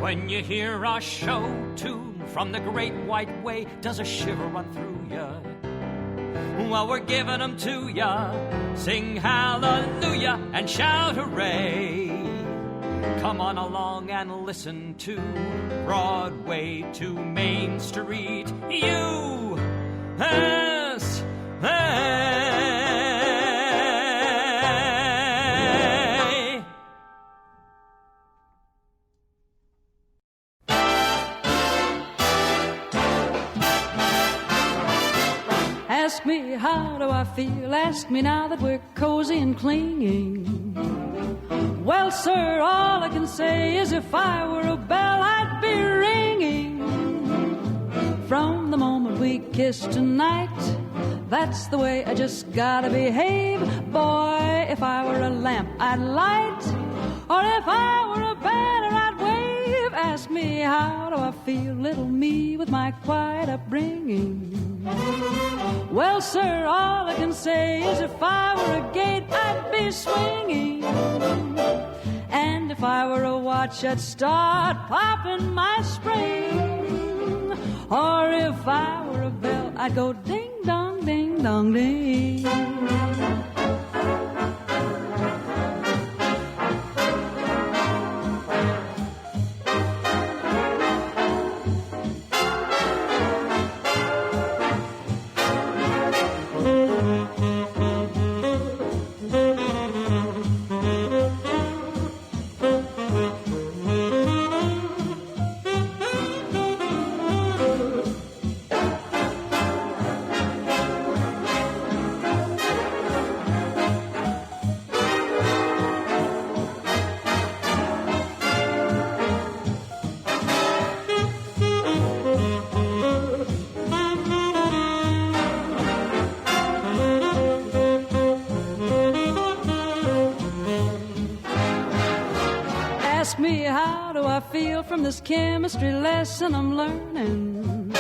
When you hear our show tune from the great white way, does a shiver run through ya? Well, we're giving them to ya. Sing hallelujah and shout hooray. Come on along and listen to Broadway to Main Street, USA. Ask me, how do I feel? Ask me now that we're cozy and clinging. Well, sir, all I can say is if I were a bell, I'd be ringing. From the moment we kissed tonight, that's the way I just gotta behave. Boy, if I were a lamp, I'd light. Or if I were a banner, I'd wave. Ask me, how do I feel, little me with my quiet upbringing? Well, sir, all I can say is if I were a gate, I'd be swinging. And if I were a watch, I'd start popping my spring. Or if I were a bell, I'd go ding-dong, ding-dong, ding. Ask me, how do I feel from this chemistry lesson I'm learning?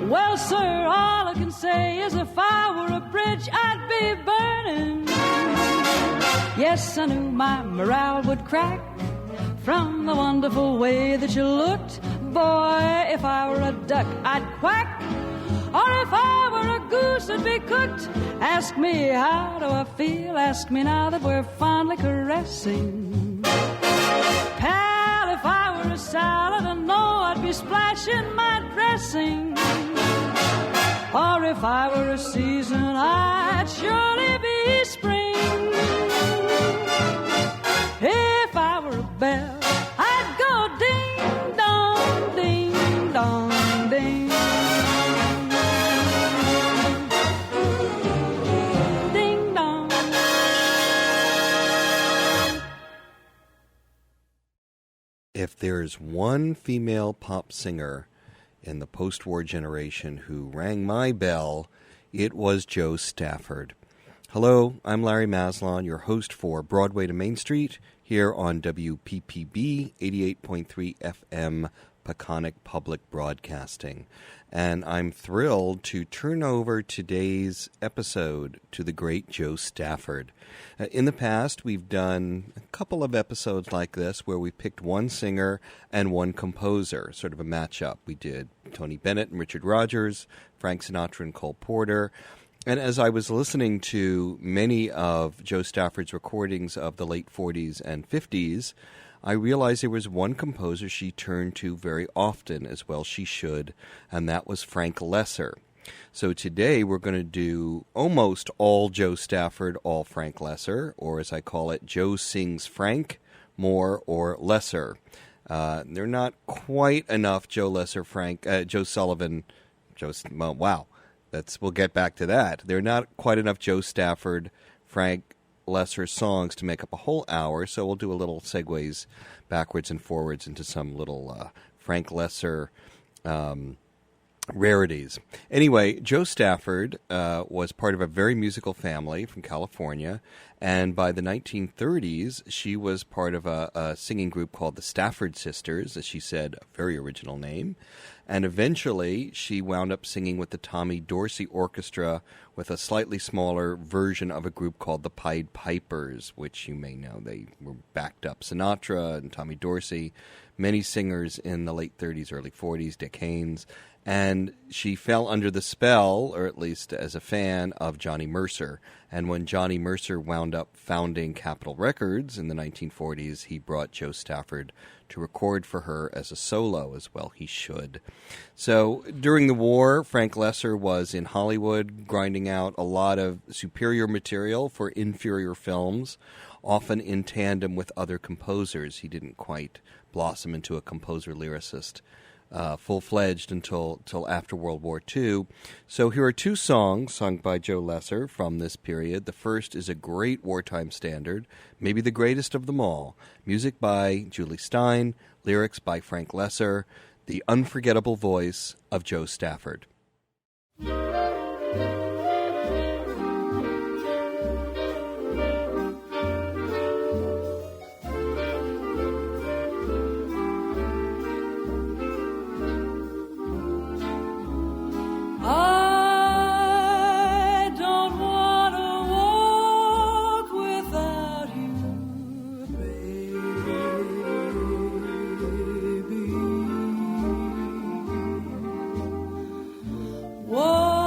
Well, sir, all I can say is if I were a bridge, I'd be burning. Yes, I knew my morale would crack from the wonderful way that you looked. Boy, if I were a duck, I'd quack. Or if I were a goose, I'd be cooked. Ask me, how do I feel? Ask me now that we're fondly caressing. Pal, if I were a salad, I know I'd be splashing my dressing. Or if I were a season, I'd surely be spring. If I were a bell, I'd go ding-dong, ding-dong, ding. Ding-dong. If there's one female pop singer in the post-war generation who rang my bell, it was Jo Stafford. Hello, I'm Larry Maslon, your host for Broadway to Main Street, here on WPPB 88.3 FM, Peconic Public Broadcasting. And I'm thrilled to turn over today's episode to the great Jo Stafford. In the past, we've done a couple of episodes like this where we picked one singer and one composer, sort of a matchup. We did Tony Bennett and Richard Rodgers, Frank Sinatra and Cole Porter. And as I was listening to many of Jo Stafford's recordings of the late 40s and 50s, I realized there was one composer she turned to very often, as well she should, and that was Frank Loesser. So today we're going to do almost all Jo Stafford, all Frank Loesser, or as I call it, Jo sings Frank, more or lesser. They're not quite enough Joe Lesser, Frank, Joe Sullivan, wow. We'll get back to that. They're not quite enough Jo Stafford, Frank Loesser songs to make up a whole hour, so we'll do a little segues backwards and forwards into some little Frank Loesser rarities. Anyway, Jo Stafford was part of a very musical family from California, And by the 1930s, she was part of a singing group called the Stafford Sisters, as she said, a very original name. And eventually, she wound up singing with the Tommy Dorsey Orchestra with a slightly smaller version of a group called the Pied Pipers, which you may know. They were backed up Sinatra and Tommy Dorsey, many singers in the late 30s, early 40s, Dick Haynes. And she fell under the spell, or at least as a fan, of Johnny Mercer. And when Johnny Mercer wound up founding Capitol Records in the 1940s, he brought Joe Stafford to record for her as a solo, as well he should. So during the war, Frank Loesser was in Hollywood grinding out a lot of superior material for inferior films, often in tandem with other composers. He didn't quite blossom into a composer-lyricist full-fledged until after World War II. So here are two songs sung by Joe Loesser from this period. The first is a great wartime standard, maybe the greatest of them all. Music by Julie Stein, lyrics by Frank Loesser, the unforgettable voice of Joe Stafford. I don't want to walk without you, baby. What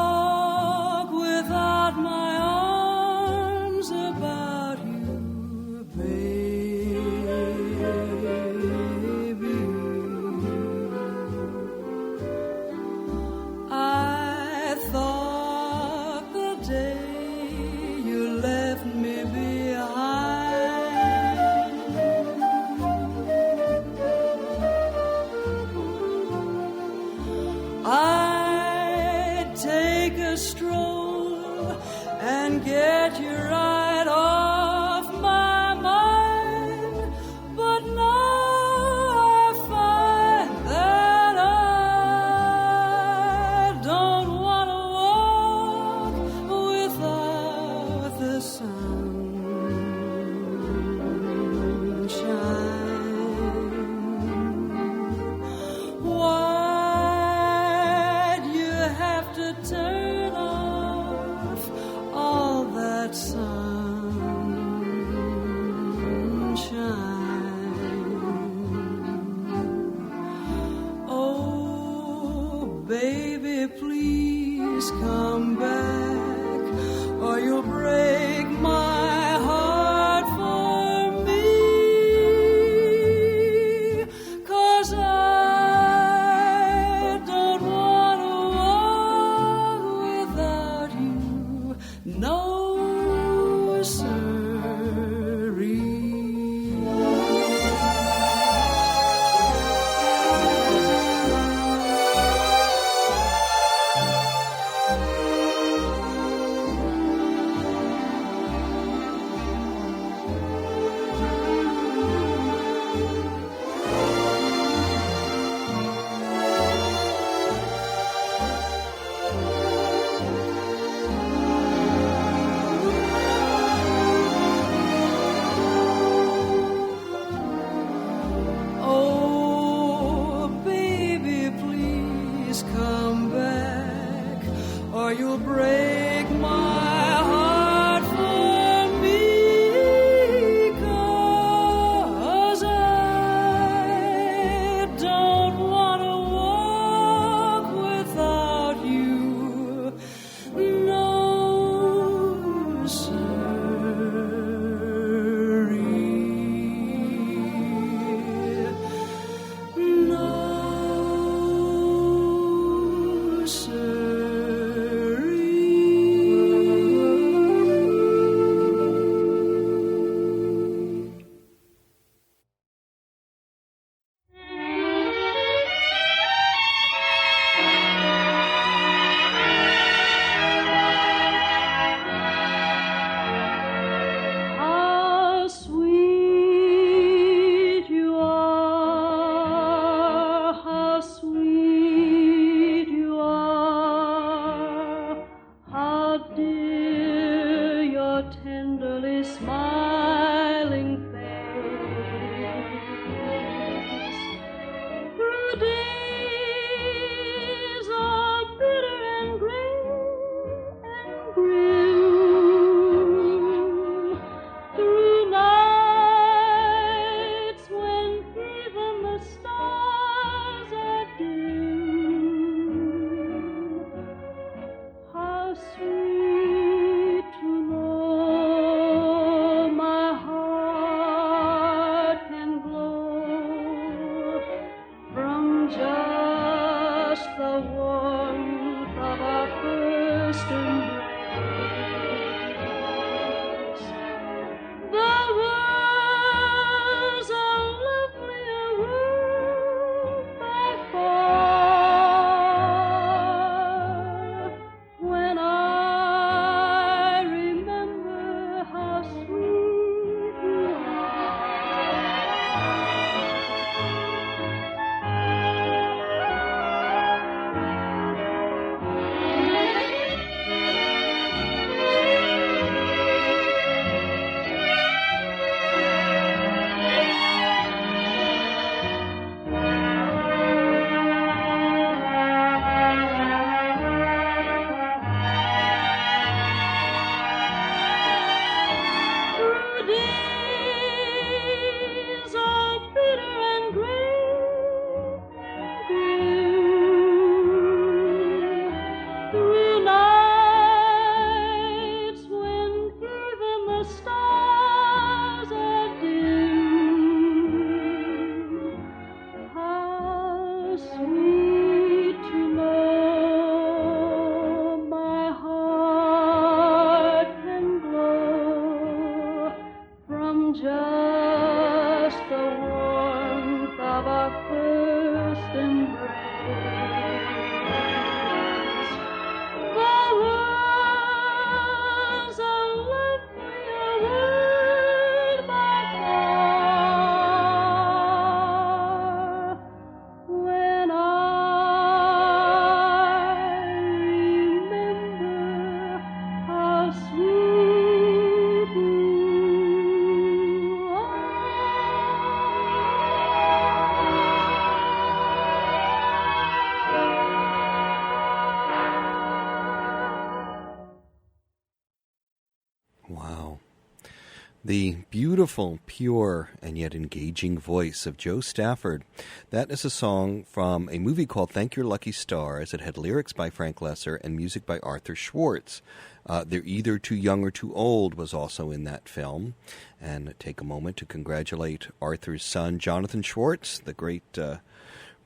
The beautiful, pure, and yet engaging voice of Joe Stafford. That is a song from a movie called Thank Your Lucky Stars. It had lyrics by Frank Loesser and music by Arthur Schwartz. They're Either Too Young or Too Old was also in that film. And take a moment to congratulate Arthur's son, Jonathan Schwartz, the great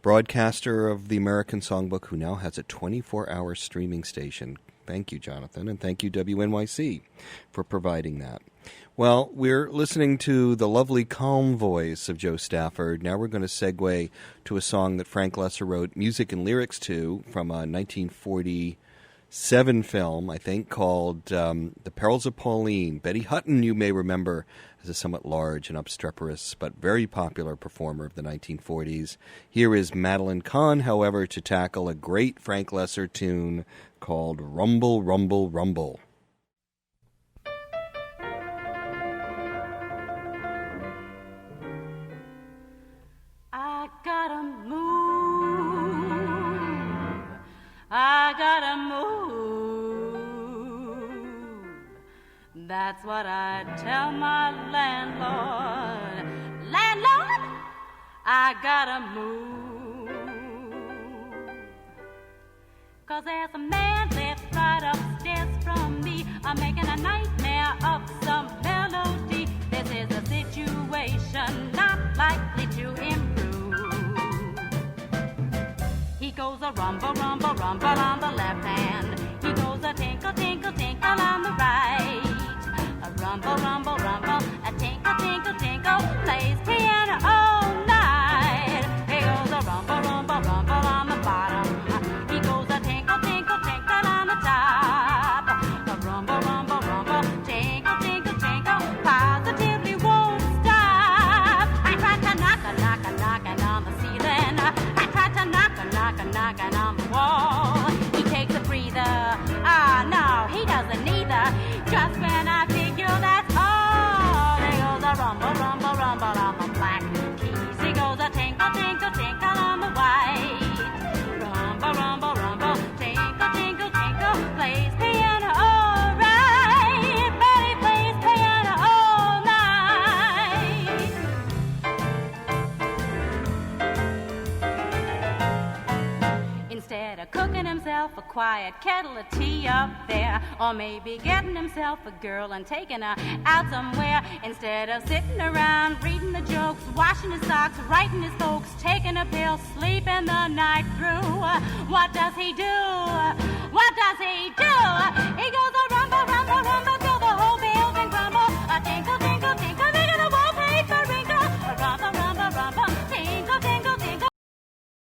broadcaster of the American Songbook, who now has a 24-hour streaming station. Thank you, Jonathan, and thank you, WNYC, for providing that. Well, we're listening to the lovely, calm voice of Joe Stafford. Now we're going to segue to a song that Frank Loesser wrote music and lyrics to from a 1947 film, I think, called The Perils of Pauline. Betty Hutton, you may remember, as a somewhat large and obstreperous but very popular performer of the 1940s. Here is Madeline Kahn, however, to tackle a great Frank Loesser tune called Rumble, Rumble, Rumble. I gotta move. That's what I tell my landlord. Landlord, I gotta move. 'Cause there's a man lives right upstairs from me. I'm making a nightmare of some melody. This is a situation not likely to improve. He goes a rumble, rumble, rumble on the left hand. He goes a tinkle, tinkle, tinkle on the right. A rumble, rumble, rumble, a tinkle, tinkle, tinkle, plays piano all night. He goes a rumble, rumble, rumble on the bottom. He goes a tinkle, tinkle, tinkle on the top. A rumble, rumble, rumble, tinkle, tinkle, tinkle, positively won't stop. I tried to knock on the ceiling. I tried to knocking on the wall. He takes a breather. No, he doesn't either. Just when I figure that's all, he goes a rumble, rumble, rumble on the black keys. He goes a tinkle, tinkle, tinkle on the white. Rumble, rumble, rumble, tinkle, tinkle, tinkle, plays piano all right. Betty plays piano all night. Instead of cooking himself a quiet kettle of tea up there, or maybe getting himself a girl and taking her out somewhere, instead of sitting around reading the jokes, washing his socks, writing his folks, taking a pill, sleeping the night through, what does he do? What does he do? He goes a rumble, rumble, rumble